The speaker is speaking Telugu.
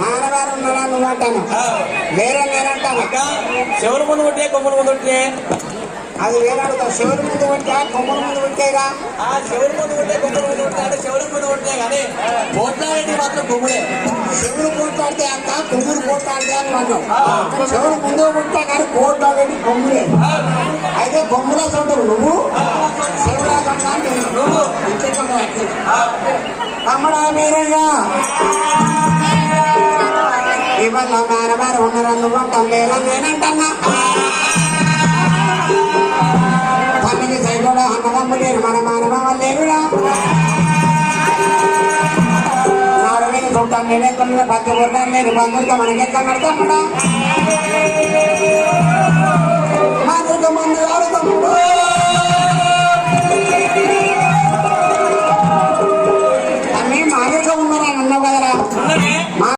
నాన్నగారు ఉన్నాడా నువ్వు అంటాను వేరే నేనంటాను చెవుల ముందు కొట్టే కొమ్ముల ముందు కొట్టే అది వేరే అడుగుతావు చెవుల ముందు కొట్టా కొమ్ముల ముందు కొట్టేగా చెవుల ముందు కొట్టే కొమ్ముల ముందు కొట్టే అంటే చెవుల ముందు కొట్టే కానీ పోట్లాడేటి మాత్రం కొమ్ములే చెవులు పోట్లాడితే అంత కొమ్ములు పోట్లాడితే అని అన్నావు చెవులు ముందు కొట్టా కానీ పోట్లాడేది కొమ్ములే అయితే కొమ్ముల చూడవు నువ్వు చెవులా నువ్వు తమ్ముడా మీరేగా ఇవాళ నాన్నగారు ఉన్నారా నువ్వు అంటావు లేదా నేనంటన్నా తల్లికి సైకోడా అన్నదమ్ము లేరు మన మానవ లేరురా నాలుగైదు చూడటాను నేనెక్కడ పత్తి కొట్టాను నేను బంధువులతో మనకెక్కడ తమ్ముడా మనకు మందు